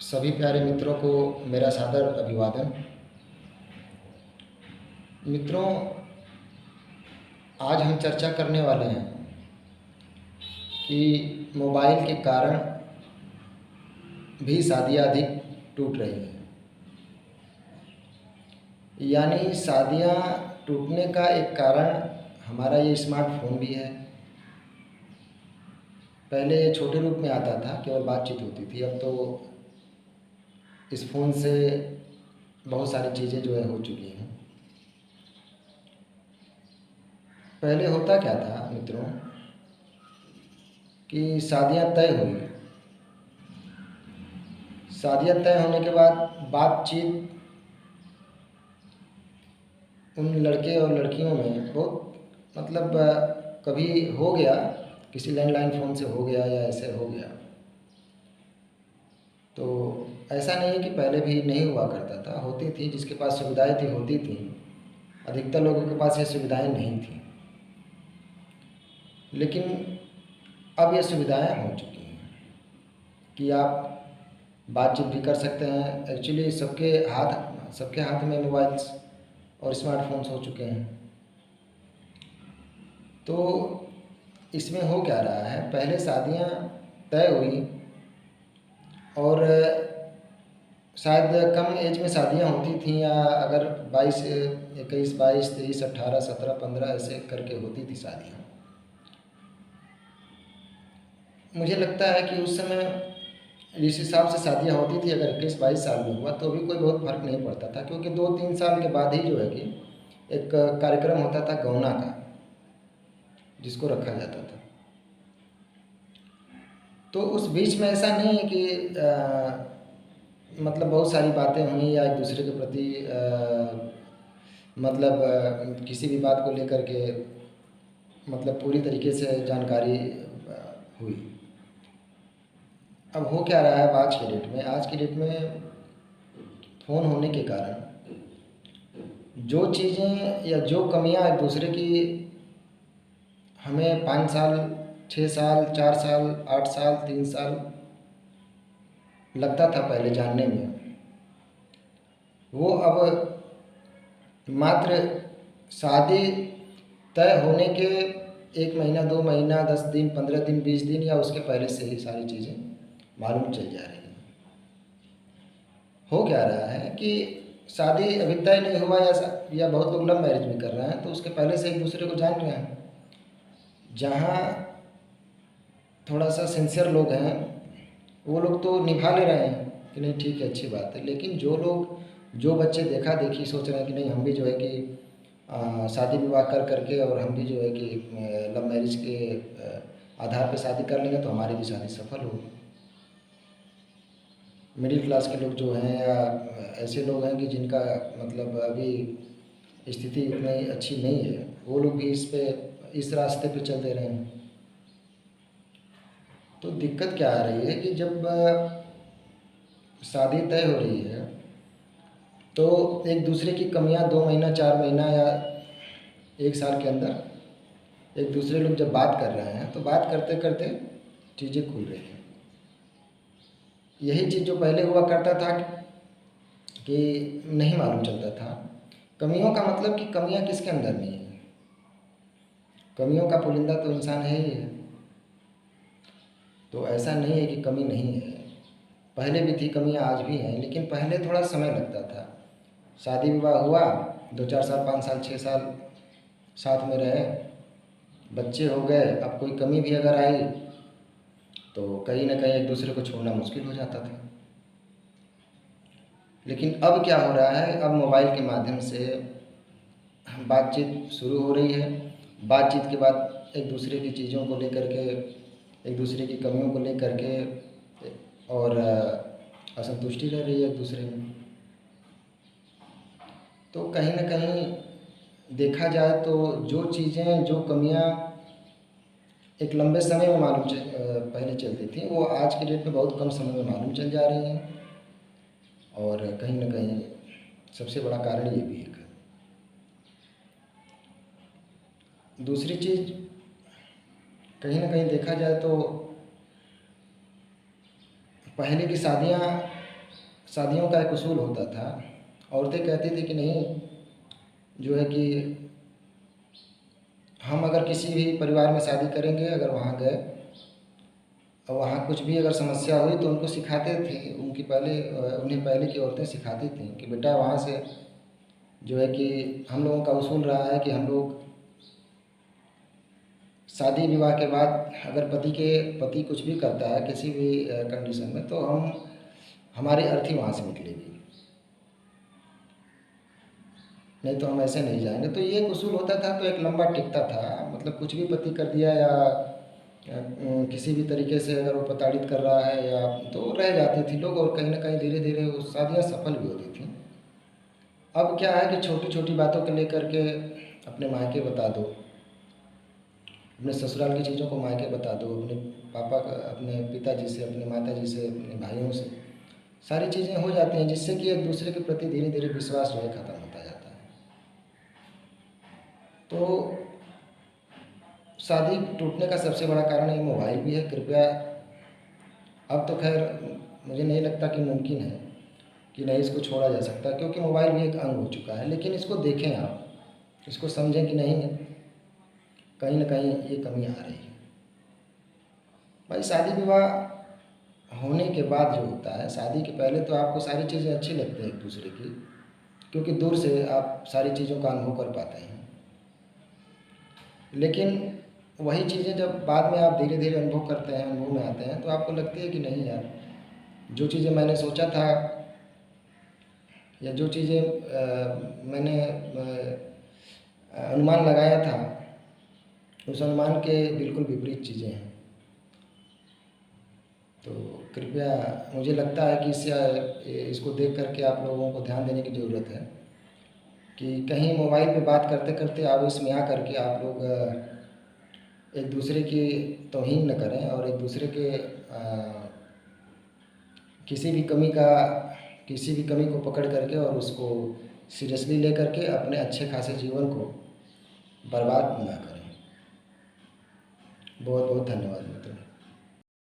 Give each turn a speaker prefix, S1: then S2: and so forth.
S1: सभी प्यारे मित्रों को मेरा सादर अभिवादन। मित्रों, आज हम चर्चा करने वाले हैं कि मोबाइल के कारण भी शादियाँ अधिक टूट रही हैं। यानी शादियाँ टूटने का एक कारण हमारा ये स्मार्टफोन भी है। पहले ये छोटे रूप में आता था, केवल बातचीत होती थी। अब तो इस फ़ोन से बहुत सारी चीज़ें जो है हो चुकी हैं। पहले होता क्या था मित्रों कि शादियाँ तय हुई। शादियाँ तय होने के बाद बातचीत उन लड़के और लड़कियों में बहुत कभी हो गया, किसी लैंडलाइन फ़ोन से हो गया या ऐसे हो गया। तो ऐसा नहीं है कि पहले भी नहीं हुआ करता था, होती थी। जिसके पास सुविधाएं थी होती थी। अधिकतर लोगों के पास ये सुविधाएं नहीं थी, लेकिन अब ये सुविधाएं हो चुकी हैं कि आप बातचीत भी कर सकते हैं। एक्चुअली सबके हाथ में मोबाइल्स और स्मार्टफोन्स हो चुके हैं। तो इसमें हो क्या रहा है, पहले शादियां तय हुई और शायद कम एज में शादियां होती थीं, या अगर 21, 22, 23, 18, 17, 15 ऐसे करके होती थी शादियां। मुझे लगता है कि उस समय जिस हिसाब से शादियां होती थी, अगर 21-22 साल में हुआ तो भी कोई बहुत फ़र्क नहीं पड़ता था, क्योंकि 2-3 साल के बाद ही जो है कि एक कार्यक्रम होता था गौना का, जिसको रखा जाता था। तो उस बीच में ऐसा नहीं है कि बहुत सारी बातें हुई या एक दूसरे के प्रति किसी भी बात को लेकर के पूरी तरीके से जानकारी हुई। अब हो क्या रहा है, आज की डेट में फ़ोन होने के कारण जो चीज़ें या जो कमियां एक दूसरे की हमें 5 साल, 6 साल, 4 साल, 8 साल, 3 साल लगता था पहले जानने में, वो अब मात्र शादी तय होने के 1 महीना, 2 महीना, 10 दिन, 15 दिन, 20 दिन या उसके पहले से ही सारी चीज़ें मालूम चल जा रही हैं। हो क्या रहा है कि शादी अभी तय नहीं हुआ, या बहुत लोग लव मैरिज भी कर रहे हैं, तो उसके पहले से एक दूसरे को जान रहे हैं। जहाँ थोड़ा सा सिंसियर लोग हैं, वो लोग तो निभा ले रहे हैं कि नहीं ठीक है, अच्छी बात है। लेकिन जो बच्चे देखा देखी सोच रहे हैं कि नहीं, हम भी जो है कि शादी विवाह कर करके और हम भी जो है कि लव मैरिज के आधार पे शादी कर लेंगे तो हमारी भी शादी सफल होगी। मिडिल क्लास के लोग जो हैं, या ऐसे लोग हैं कि जिनका अभी स्थिति उतनी अच्छी नहीं है, वो लोग भी इस रास्ते पे चल दे रहे हैं। तो दिक्कत क्या आ रही है कि जब शादी तय हो रही है तो एक दूसरे की कमियां 2 महीना, 4 महीना या 1 साल के अंदर एक दूसरे लोग जब बात कर रहे हैं तो बात करते करते चीज़ें खुल रही हैं। यही चीज़ जो पहले हुआ करता था कि नहीं मालूम चलता था। कमियों का मतलब कि कमियां किसके अंदर नहीं है, कमियों का पुलिंदा तो इंसान है ही है। तो ऐसा नहीं है कि कमी नहीं है, पहले भी थी कमियां, आज भी हैं, लेकिन पहले थोड़ा समय लगता था। शादी विवाह हुआ, 2-4 साल, 5 साल, 6 साल साथ में रहे, बच्चे हो गए, अब कोई कमी भी अगर आई तो कहीं ना कहीं एक दूसरे को छोड़ना मुश्किल हो जाता था। लेकिन अब क्या हो रहा है, अब मोबाइल के माध्यम से बातचीत शुरू हो रही है। बातचीत के बाद एक दूसरे की चीज़ों को लेकर के, एक दूसरे की कमियों को लेकर के और असंतुष्टि रह रही है एक दूसरे में। तो कहीं ना कहीं देखा जाए तो जो चीज़ें, जो कमियां एक लंबे समय में पहले चलती थी, वो आज के डेट में बहुत कम समय में मालूम चल जा रही हैं। और कहीं ना कहीं सबसे बड़ा कारण ये भी है। दूसरी चीज़, कहीं ना कहीं देखा जाए तो पहले की शादियां शादियों का एक उसूल होता था। औरतें कहती थी कि नहीं, जो है कि हम अगर किसी भी परिवार में शादी करेंगे, अगर वहाँ गए और वहाँ कुछ भी अगर समस्या हुई तो उनको सिखाते थे, उन्हें पहले की औरतें सिखाती थीं कि बेटा वहाँ से जो है कि हम लोगों का उसूल रहा है कि हम लोग शादी विवाह के बाद अगर पति कुछ भी करता है किसी भी कंडीशन में, तो हमारी अर्थी वहाँ से निकलेगी, नहीं तो हम ऐसे नहीं जाएंगे। तो ये एक उसूल होता था, तो एक लंबा टिकता था। मतलब कुछ भी पति कर दिया या किसी भी तरीके से अगर वो प्रताड़ित कर रहा है या, तो रह जाते थे लोग, और कहीं ना कहीं धीरे धीरे वो शादियाँ सफल भी होती थी। अब क्या है कि छोटी छोटी बातों को लेकर के अपने मायके बता दो, अपने ससुराल की चीज़ों को मायके बता दो, अपने पिताजी से, अपने माताजी से, अपने भाइयों से सारी चीज़ें हो जाती हैं, जिससे कि एक दूसरे के प्रति धीरे धीरे विश्वास जो है ख़त्म होता जाता है। तो शादी टूटने का सबसे बड़ा कारण ये मोबाइल भी है। कृपया, अब तो खैर मुझे नहीं लगता कि मुमकिन है कि नहीं इसको छोड़ा जा सकता, क्योंकि मोबाइल भी एक अंग हो चुका है। लेकिन इसको देखें, आप इसको समझें कि नहीं, कहीं ना कहीं ये कमी आ रही है। भाई शादी विवाह होने के बाद जो होता है, शादी के पहले तो आपको सारी चीज़ें अच्छी लगती हैं एक दूसरे की, क्योंकि दूर से आप सारी चीज़ों का अनुभव कर पाते हैं। लेकिन वही चीज़ें जब बाद में आप धीरे धीरे अनुभव करते हैं, अनुभव में आते हैं, तो आपको लगती है कि नहीं यार, जो चीज़ें मैंने सोचा था या जो चीज़ें मैंने अनुमान लगाया था, उस अनुमान के बिल्कुल विपरीत चीज़ें हैं। तो कृपया, मुझे लगता है कि इसको देख करके आप लोगों को ध्यान देने की ज़रूरत है कि कहीं मोबाइल पे बात करते करते आवेश में आ करके आप लोग एक दूसरे की तौहीन न करें, और एक दूसरे के किसी भी कमी को पकड़ करके और उसको सीरियसली ले करके अपने अच्छे खासे जीवन को बर्बाद ना करें। बहुत बहुत धन्यवाद मित्रों।